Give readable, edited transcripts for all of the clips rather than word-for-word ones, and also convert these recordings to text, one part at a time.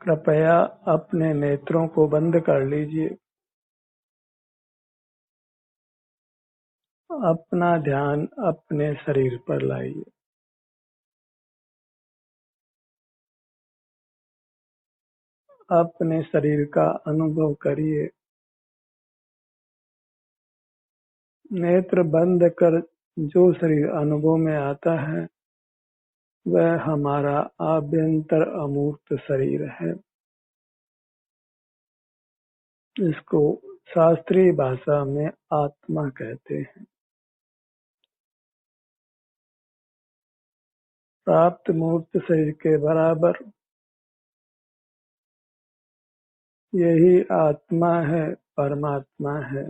कृपया अपने नेत्रों को बंद कर लीजिए। अपना ध्यान अपने शरीर पर लाइए। अपने शरीर का अनुभव करिए। नेत्र बंद कर जो शरीर अनुभव में आता है वह हमारा आभ्यंतर अमूर्त शरीर है। इसको शास्त्रीय भाषा में आत्मा कहते हैं। प्राप्त मूर्त शरीर के बराबर यही आत्मा है, परमात्मा है।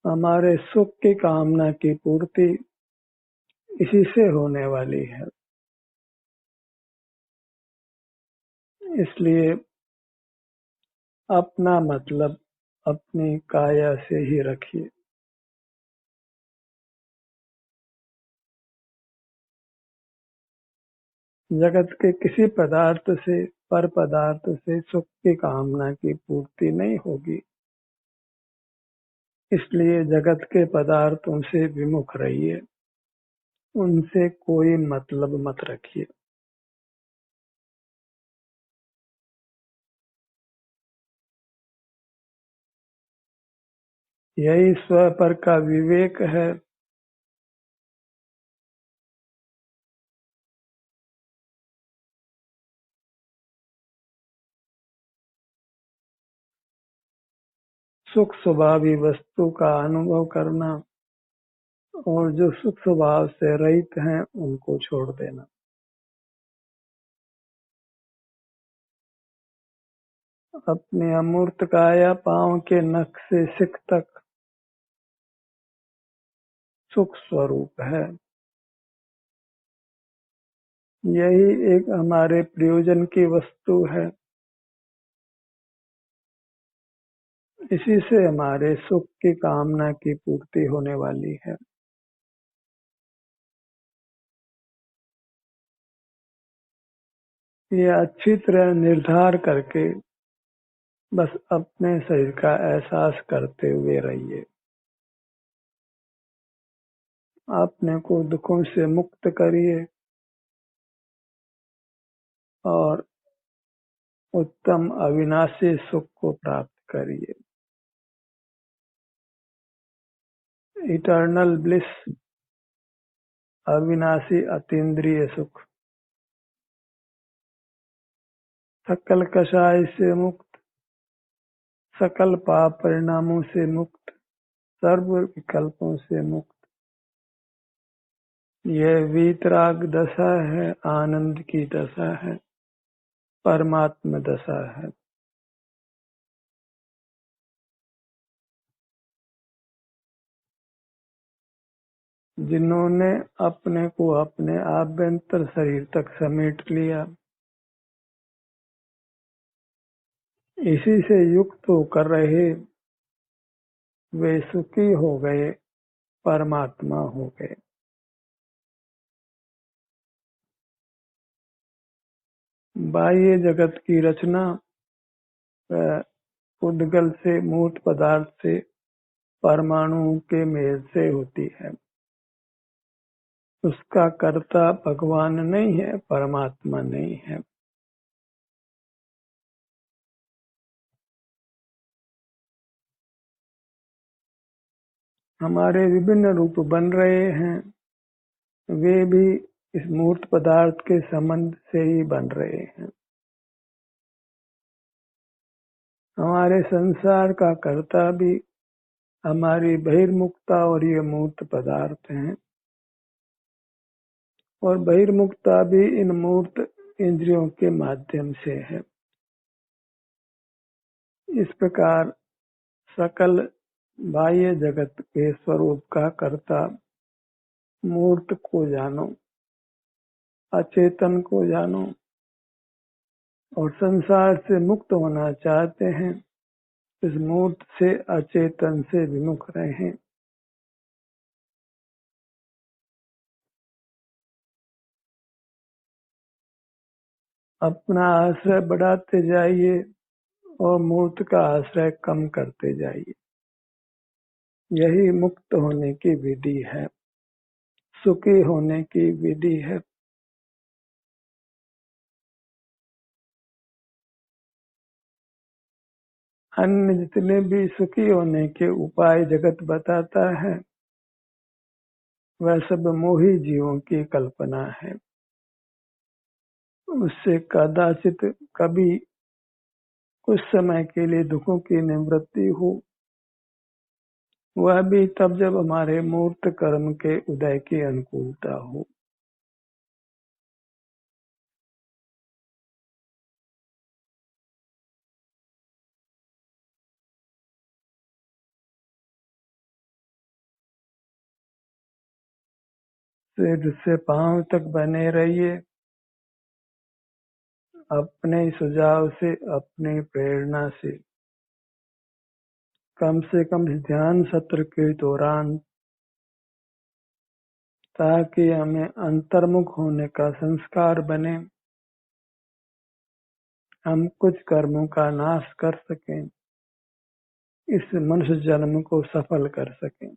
हमारे सुख की कामना की पूर्ति इसी से होने वाली है। इसलिए अपना मतलब अपनी काया से ही रखिए। जगत के किसी पदार्थ से, पर पदार्थ से सुख की कामना की पूर्ति नहीं होगी। इसलिए जगत के पदार्थों से विमुख रहिए। उनसे कोई मतलब मत रखिए। यही स्व पर का विवेक है। सुख स्वभावी वस्तु का अनुभव करना और जो सुख स्वभाव से रहित हैं उनको छोड़ देना। अपने अमूर्त काया पांव के नख से सिख तक सुख स्वरूप है। यही एक हमारे प्रयोजन की वस्तु है। इसी से हमारे सुख की कामना की पूर्ति होने वाली है। ये अच्छी तरह निर्धार करके बस अपने शरीर का एहसास करते हुए रहिए। अपने को दुखों से मुक्त करिए और उत्तम अविनाशी सुख को प्राप्त करिए। इटर्नल ब्लिस, अविनाशी अतीन्द्रिय सुख, सकल कषाय से मुक्त, सकल पाप परिणामों से मुक्त, सर्व विकल्पों से मुक्त। यह वीतराग दशा है, आनंद की दशा है, परमात्म दशा है। जिन्होंने अपने को अपने आभ्यंतर शरीर तक समेट लिया, इसी से युक्त होकर रहे, वे सुखी हो गए, परमात्मा हो गए। बाह्य जगत की रचना उद्गल से, मूर्त पदार्थ से, परमाणुओं के मेल से होती है। उसका कर्ता भगवान नहीं है, परमात्मा नहीं है। हमारे विभिन्न रूप बन रहे हैं, वे भी इस मूर्त पदार्थ के संबंध से ही बन रहे हैं। हमारे संसार का कर्ता भी हमारी बहिर्मुखता और ये मूर्त पदार्थ हैं, और बहिर्मुखता भी इन मूर्त इंद्रियों के माध्यम से है। इस प्रकार सकल बाह्य जगत के स्वरूप का कर्ता मूर्त को जानो, अचेतन को जानो, और संसार से मुक्त होना चाहते हैं, इस मूर्त से, अचेतन से विमुख रहें। अपना आश्रय बढ़ाते जाइए और मूर्त का आश्रय कम करते जाइए। यही मुक्त होने की विधि है, सुखी होने की विधि है। अन्य जितने भी सुखी होने के उपाय जगत बताता है, वह सब मोही जीवों की कल्पना है। उससे कदाचित कभी कुछ समय के लिए दुखों की निवृत्ति हो, वह भी तब जब हमारे मूर्त कर्म के उदय की अनुकूलता हो। सिर से पांव तक बने रहिए, अपने सुझाव से, अपनी प्रेरणा से। कम से कम ध्यान सत्र के दौरान, ताकि हमें अंतर्मुख होने का संस्कार बने, हम कुछ कर्मों का नाश कर सकें, इस मनुष्य जन्म को सफल कर सकें।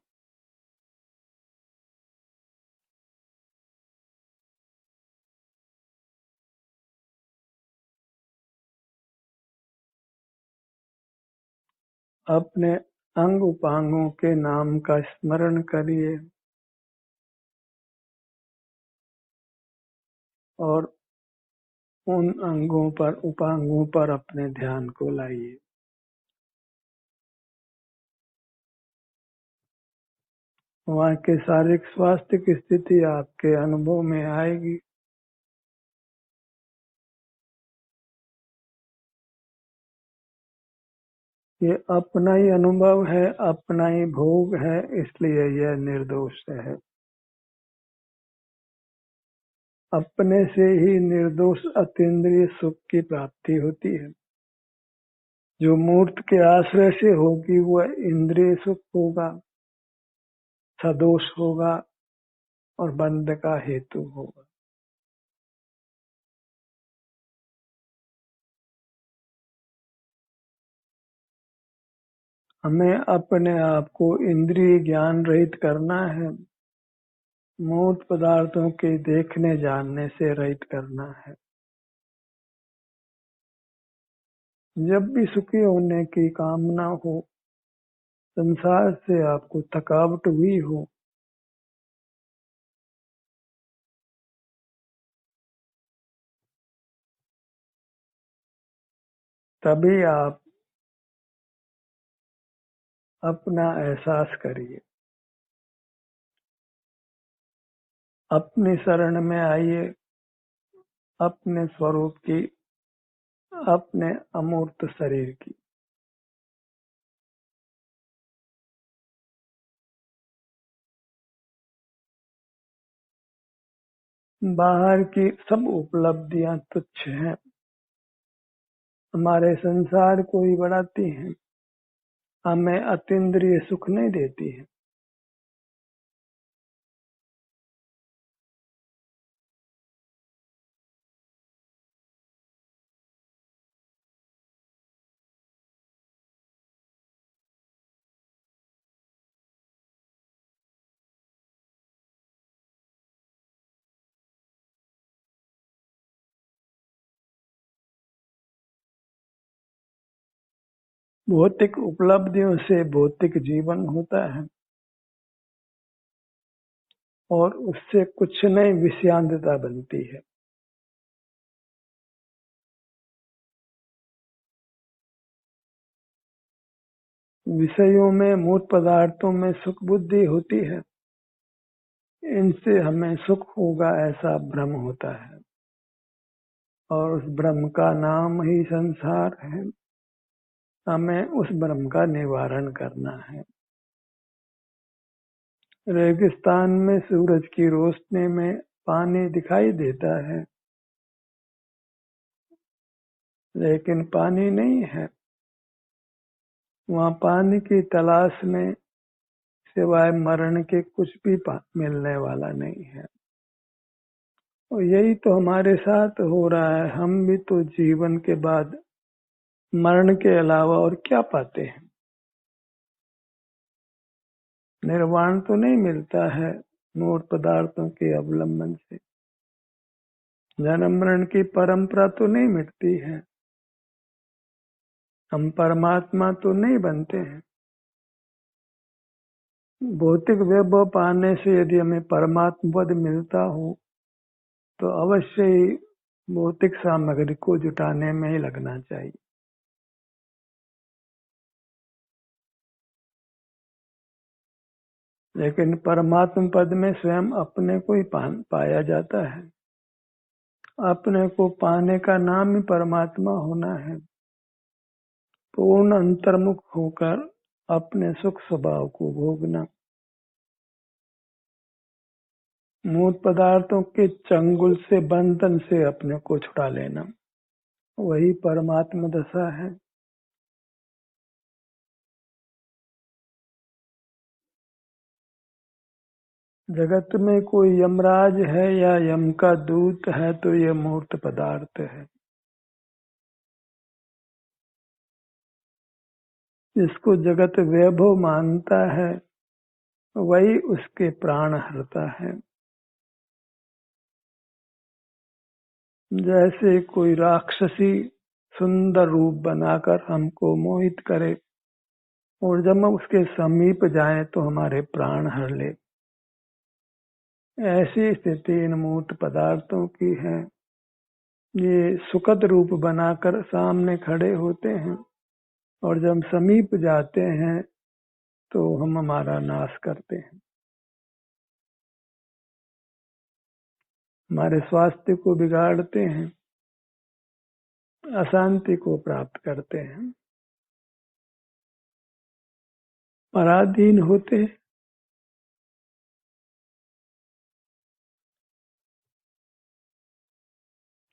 अपने अंग उपांगों के नाम का स्मरण करिए और उन अंगों पर, उपांगों पर अपने ध्यान को लाइए। वहाँ के शारीरिक स्वास्थ्य की स्थिति आपके अनुभव में आएगी। ये अपना ही अनुभव है, अपना ही भोग है, इसलिए यह निर्दोष है। अपने से ही निर्दोष अतीन्द्रिय सुख की प्राप्ति होती है। जो मूर्त के आश्रय से होगी वह इंद्रिय सुख होगा, सदोष होगा और बंध का हेतु होगा। हमें अपने आप को इंद्रिय ज्ञान रहित करना है, मूर्त पदार्थों के देखने जानने से रहित करना है। जब भी सुखी होने की कामना हो, संसार से आपको थकावट हुई हो, तभी आप अपना एहसास करिए, अपनी शरण में आइए, अपने स्वरूप की, अपने अमूर्त शरीर की। बाहर की सब उपलब्धियां तुच्छ हैं, हमारे संसार को ही बढ़ाती हैं, हमें अतीन्द्रिय सुख नहीं देती है। भौतिक उपलब्धियों से भौतिक जीवन होता है और उससे कुछ नहीं विषयांतता बनती है। विषयों में, मूर्त पदार्थों में सुख बुद्धि होती है, इनसे हमें सुख होगा ऐसा भ्रम होता है और उस भ्रम का नाम ही संसार है। हमें उस भ्रम का निवारण करना है। रेगिस्तान में सूरज की रोशनी में पानी दिखाई देता है, लेकिन पानी नहीं है। वहाँ पानी की तलाश में सिवाय मरण के कुछ भी मिलने वाला नहीं है। और यही तो हमारे साथ हो रहा है। हम भी तो जीवन के बाद मरण के अलावा और क्या पाते हैं? निर्वाण तो नहीं मिलता है मूर्त पदार्थों के अवलंबन से। जन्म मरण की परंपरा तो नहीं मिटती है। हम परमात्मा तो नहीं बनते हैं। भौतिक वैभव पाने से यदि हमें परमात्मा पद मिलता हो तो अवश्य ही भौतिक सामग्री को जुटाने में ही लगना चाहिए। लेकिन परमात्मा पद में स्वयं अपने को ही पाया जाता है। अपने को पाने का नाम ही परमात्मा होना है। पूर्ण अंतर्मुख होकर अपने सुख स्वभाव को भोगना, मूर्त पदार्थों के चंगुल से बंधन से अपने को छुड़ा लेना, वही परमात्मा दशा है। जगत में कोई यमराज है या यम का दूत है तो ये मूर्त पदार्थ है। जिसको जगत वैभव मानता है वही उसके प्राण हरता है। जैसे कोई राक्षसी सुंदर रूप बनाकर हमको मोहित करे और जब हम उसके समीप जाएं तो हमारे प्राण हर ले, ऐसी स्थिति इन मूर्त पदार्थों की है। ये सुखद रूप बनाकर सामने खड़े होते हैं और जब हम समीप जाते हैं तो हम हमारा नाश करते हैं, हमारे स्वास्थ्य को बिगाड़ते हैं, अशांति को प्राप्त करते हैं, पराधीन होते हैं।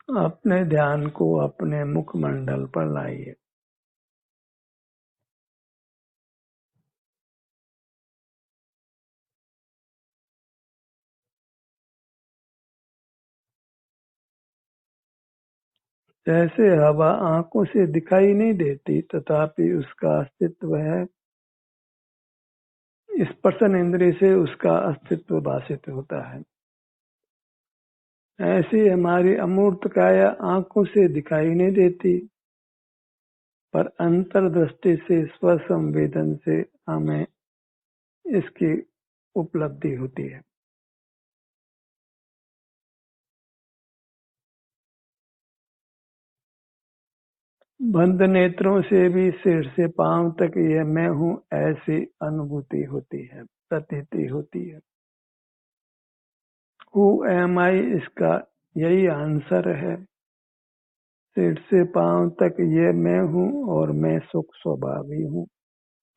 अपने ध्यान को अपने मुखमंडल पर लाइए। जैसे हवा आंखों से दिखाई नहीं देती तथापि उसका अस्तित्व है, स्पर्शन इंद्रिय से उसका अस्तित्व भाषित होता है। ऐसी हमारी अमूर्त काया आंखों से दिखाई नहीं देती पर अंतर्दृष्टि से स्वसंवेदन से हमें इसकी उपलब्धि होती है। बंद नेत्रों से भी सिर से पांव तक ये मैं हूँ ऐसी अनुभूति होती है, प्रतीति होती है। हु एम आई इसका यही आंसर है। सिर से पांव तक ये मैं हूँ और मैं सुख स्वभावी हूँ,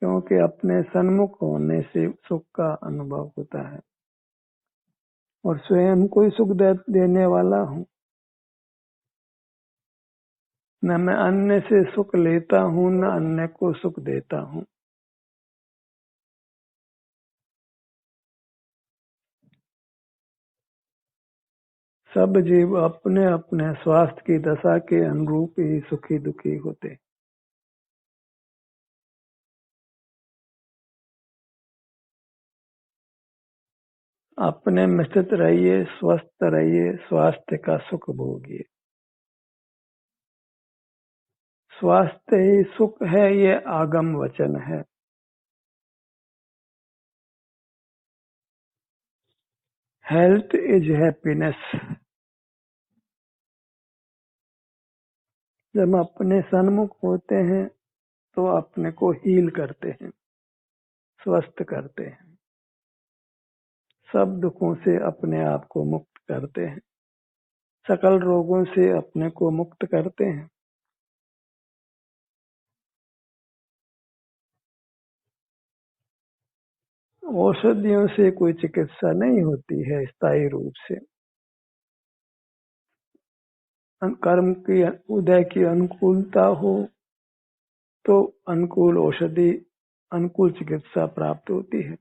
क्योंकि अपने सन्मुख होने से सुख का अनुभव होता है और स्वयं को ही सुख देने वाला हूँ। न मैं अन्य से सुख लेता हूँ न अन्य को सुख देता हूँ। सब जीव अपने अपने स्वास्थ्य की दशा के अनुरूप ही सुखी दुखी होते। अपने में स्थित रहिए, स्वस्थ रहिए, स्वास्थ्य का सुख भोगिए। स्वास्थ्य ही सुख है, ये आगम वचन है। Health is happiness. जब हम अपने सन्मुख होते हैं तो अपने को हील करते हैं, स्वस्थ करते हैं, सब दुखों से अपने आप को मुक्त करते हैं, सकल रोगों से अपने को मुक्त करते हैं। औषधियों से कोई चिकित्सा नहीं होती है स्थायी रूप से। कर्म की उदय की अनुकूलता हो तो अनुकूल औषधि, अनुकूल चिकित्सा प्राप्त होती है,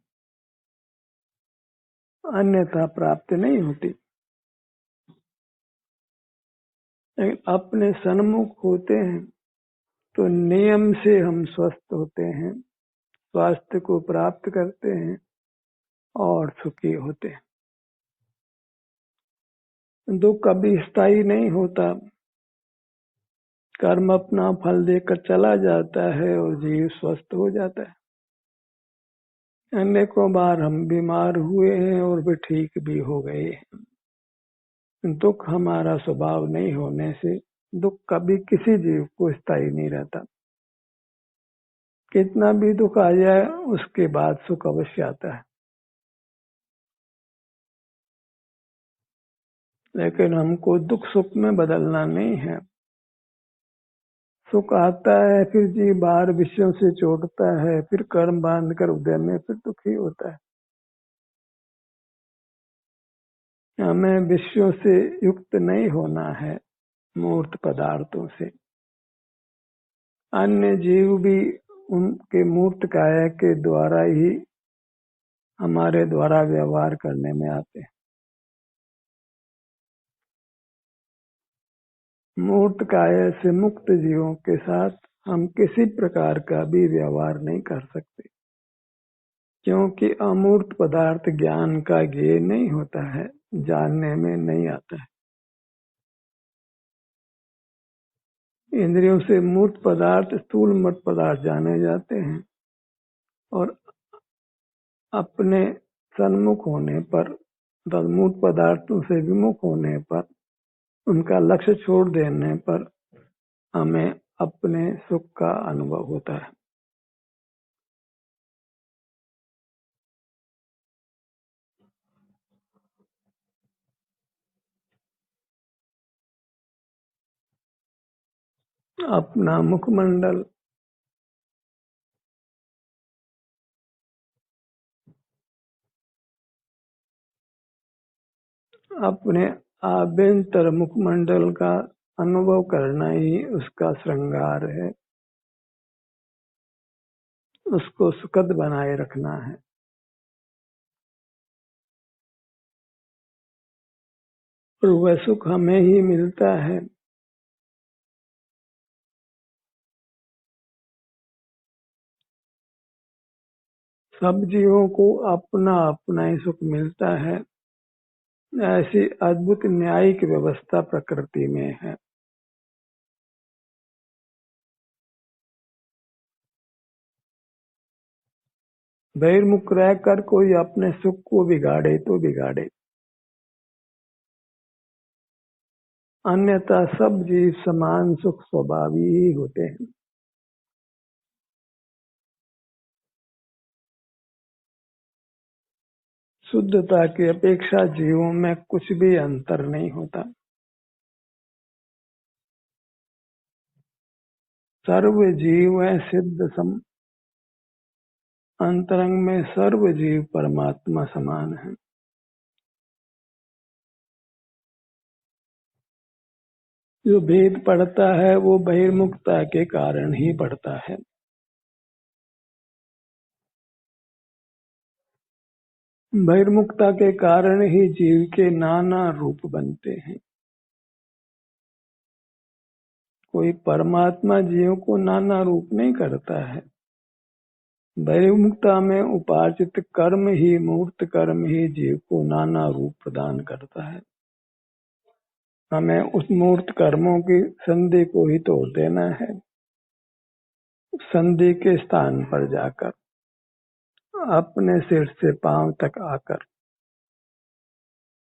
अन्यथा प्राप्त नहीं होती। लेकिन अपने सन्मुख होते हैं तो नियम से हम स्वस्थ होते हैं, स्वास्थ्य को प्राप्त करते हैं और सुखी होते हैं। दुख कभी स्थायी नहीं होता। कर्म अपना फल देकर चला जाता है और जीव स्वस्थ हो जाता है। अनेकों बार हम बीमार हुए हैं और भी ठीक भी हो गए हैं। दुख हमारा स्वभाव नहीं होने से दुख कभी किसी जीव को स्थायी नहीं रहता। कितना भी दुख आ जाए उसके बाद सुख अवश्य आता है। लेकिन हमको दुख सुख में बदलना नहीं है। सुख आता है, फिर जीव बाहर विषयों से चोटता है, फिर कर्म बांध कर उदय में फिर दुखी होता है। हमें विषयों से युक्त नहीं होना है, मूर्त पदार्थों से। अन्य जीव भी उनके मूर्त काया के द्वारा ही हमारे द्वारा व्यवहार करने में आते हैं। मूर्त काया से मुक्त जीवों के साथ हम किसी प्रकार का भी व्यवहार नहीं कर सकते, क्योंकि अमूर्त पदार्थ ज्ञान का ज्ञेय नहीं होता है, जानने में नहीं आता है। इंद्रियों से मूर्त पदार्थ स्थूल मूर्त पदार्थ जाने जाते हैं और अपने सन्मुख होने पर, मूर्त पदार्थों से विमुख होने पर, उनका लक्ष्य छोड़ देने पर हमें अपने सुख का अनुभव होता है। अपना मुखमंडल, अपने आभ्यंतर मुखमंडल का अनुभव करना ही उसका श्रृंगार है, उसको सुखद बनाए रखना है। और वह सुख हमें ही मिलता है। सब जीवों को अपना अपना ही सुख मिलता है। ऐसी अद्भुत न्यायिक व्यवस्था प्रकृति में है। बहिर्मुख रहकर कोई अपने सुख को बिगाड़े तो बिगाड़े, अन्यथा सब जीव समान सुख स्वभावी ही होते हैं। शुद्धता की अपेक्षा जीवों में कुछ भी अंतर नहीं होता। सर्व जीव है सिद्ध सम, अंतरंग में सर्व जीव परमात्मा समान है। जो भेद पड़ता है वो बहिर्मुखता के कारण ही पड़ता है। बहिर्मुखता के कारण ही जीव के नाना रूप बनते हैं। कोई परमात्मा जीव को नाना रूप नहीं करता है। बहिर्मुखता में उपार्जित कर्म ही, मूर्त कर्म ही जीव को नाना रूप प्रदान करता है। हमें उस मूर्त कर्मों की संधि को ही तोड़ देना है। संधि के स्थान पर जाकर, अपने सिर से पांव तक आकर,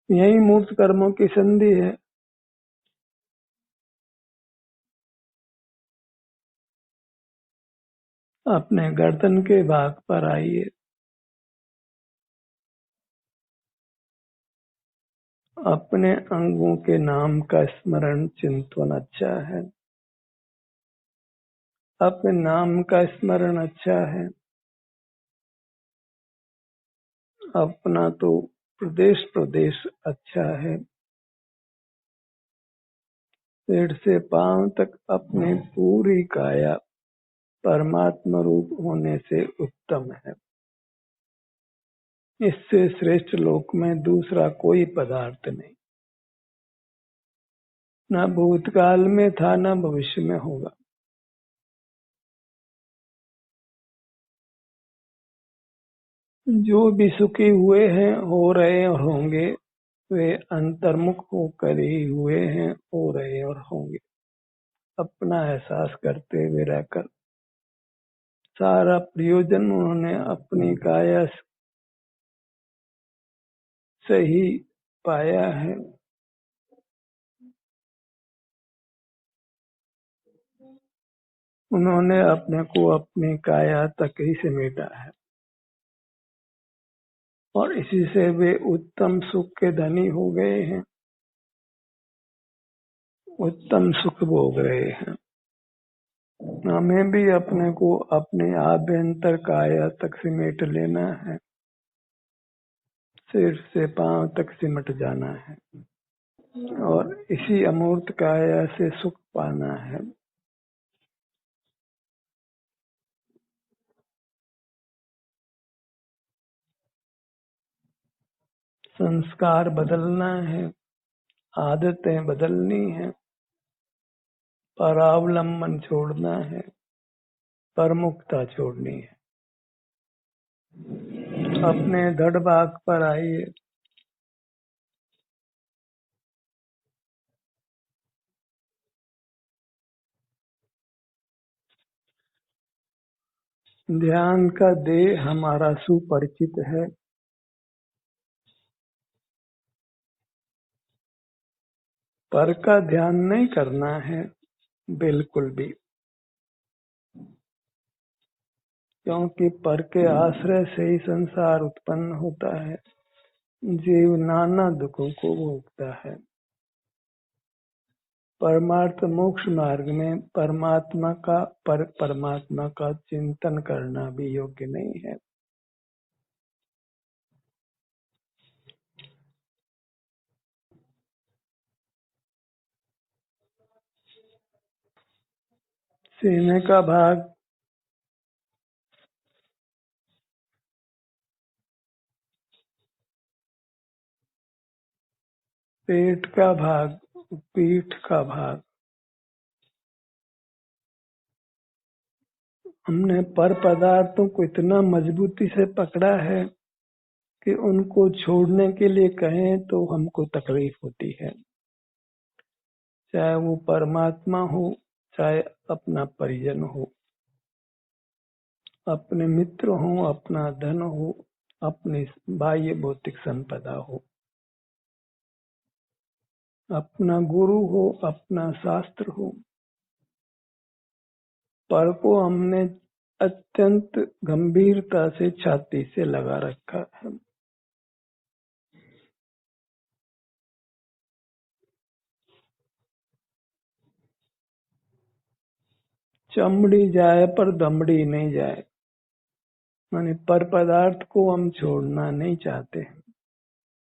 यही मूर्त कर्मों की संधि है। अपने गर्दन के भाग पर आइए। अपने अंगों के नाम का स्मरण चिंतन अच्छा है। अपने नाम का स्मरण अच्छा है। अपना तो प्रदेश प्रदेश अच्छा है। सिर से पांव तक अपनी पूरी काया परमात्मा रूप होने से उत्तम है। इससे श्रेष्ठ लोक में दूसरा कोई पदार्थ नहीं। न भूतकाल में था न भविष्य में होगा। जो भी सुखी हुए हैं, हो रहे और होंगे, वे अंतर्मुख होकर ही हुए हैं, हो रहे और होंगे। अपना एहसास करते हुए रहकर सारा प्रयोजन उन्होंने अपनी काया से ही पाया है। उन्होंने अपने को अपनी काया तक ही समेटा है और इसी से वे उत्तम सुख के धनी हो गए हैं, उत्तम सुख भोग रहे हैं। हमें भी अपने को अपने आभ्यंतर काया तक सिमेट लेना है, सिर से पांव तक सिमट जाना है और इसी अमूर्त काया से सुख पाना है। संस्कार बदलना है, आदतें बदलनी है, परावलंबन छोड़ना है, परमुखता छोड़नी है। अपने दृढ़ भाग पर आइए। ध्यान का देह हमारा सुपरिचित है। पर का ध्यान नहीं करना है बिल्कुल भी, क्योंकि पर के आश्रय से ही संसार उत्पन्न होता है। जीव नाना दुखों को भोगता है। परमार्थ मोक्ष मार्ग में परमात्मा का चिंतन करना भी योग्य नहीं है। सीने का भाग, पेट का भाग, पीठ का भाग, हमने पर पदार्थों को इतना मजबूती से पकड़ा है कि उनको छोड़ने के लिए कहें तो हमको तकलीफ होती है। चाहे वो परमात्मा हो, चाहे अपना परिजन हो, अपने मित्र हो, अपना धन हो, अपनी बाह्य भौतिक संपदा हो, अपना गुरु हो, अपना शास्त्र हो, पर को हमने अत्यंत गंभीरता से छाती से लगा रखा है। चमड़ी जाए पर दमड़ी नहीं जाए, माने पर पदार्थ को हम छोड़ना नहीं चाहते,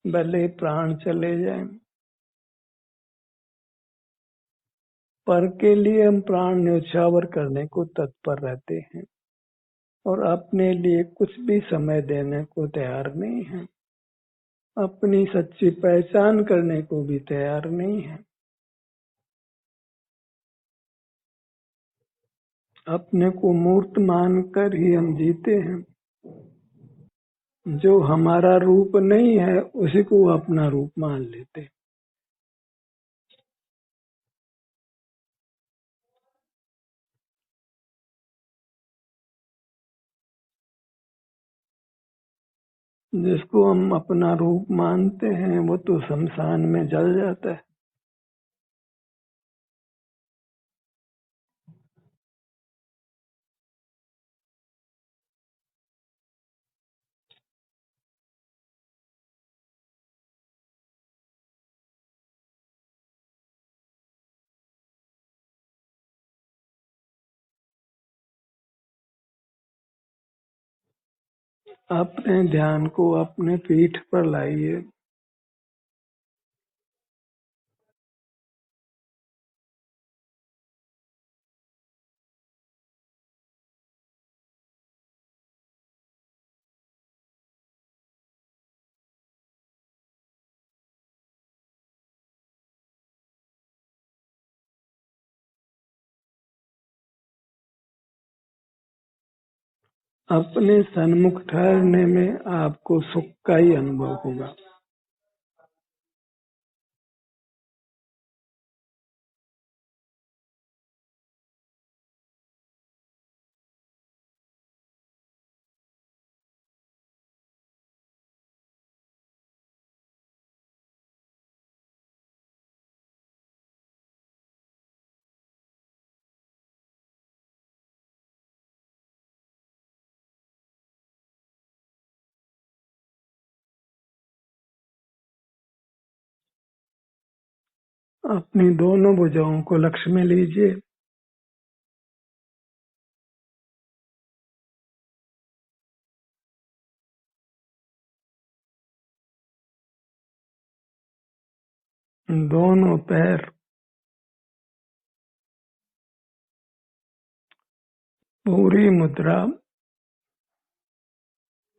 भले प्राण चले जाए। पर के लिए हम प्राण न्यौछावर करने को तत्पर रहते हैं और अपने लिए कुछ भी समय देने को तैयार नहीं है, अपनी सच्ची पहचान करने को भी तैयार नहीं है। अपने को मूर्त मानकर ही हम जीते हैं। जो हमारा रूप नहीं है उसी को अपना रूप मान लेते। जिसको हम अपना रूप मानते हैं वो तो शमशान में जल जाता है। अपने ध्यान को अपने पीठ पर लाइए। अपने सन्मुख ठहरने में आपको सुख का ही अनुभव होगा। अपनी दोनों भुजाओं को लक्ष्य में लीजिए। दोनों पैर पूरी मुद्रा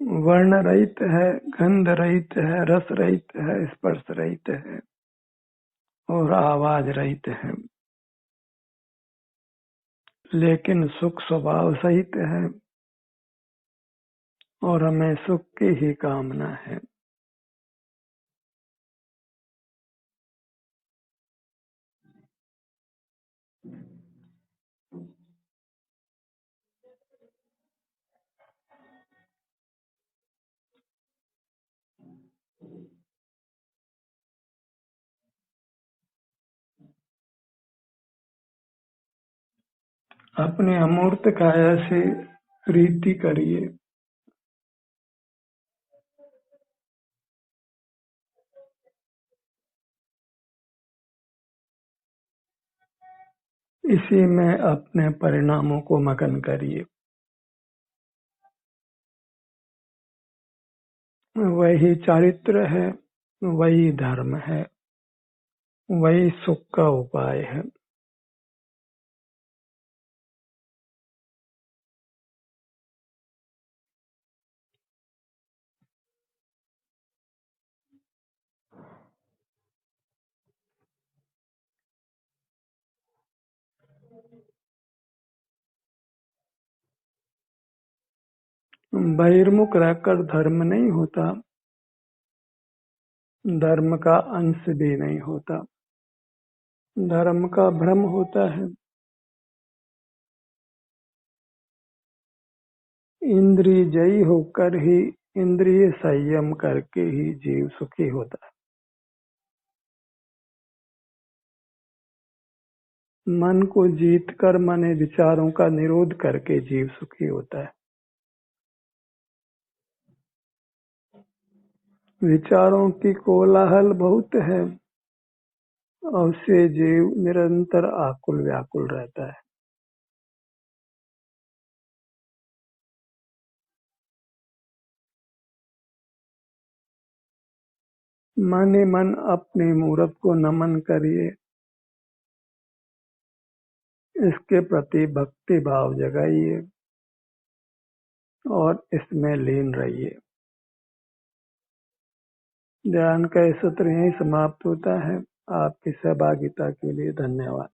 वर्ण रहित है, गंध रहित है, रस रहित है, स्पर्श रहित है और आवाज रहित है, लेकिन सुख स्वभाव सहित है और हमें सुख की ही कामना है। अपने अमूर्त काया से प्रीति करिए। इसी में अपने परिणामों को मगन करिए। वही चारित्र है, वही धर्म है, वही सुख का उपाय है। बहिर्मुख रहकर धर्म नहीं होता, धर्म का अंश भी नहीं होता। धर्म का भ्रम होता है। इंद्रिय जयी होकर ही, इंद्रिय संयम करके ही जीव सुखी होता है। मन को जीत कर, माने विचारों का निरोध करके जीव सुखी होता है। विचारों की कोलाहल बहुत है और उससे जीव निरंतर आकुल व्याकुल रहता है। मन ही मन अपने मूरत को नमन करिए, इसके प्रति भक्ति भाव जगाइए और इसमें लीन रहिए। ध्यान का सत्र यहीं समाप्त होता है। आपकी सहभागिता के लिए धन्यवाद।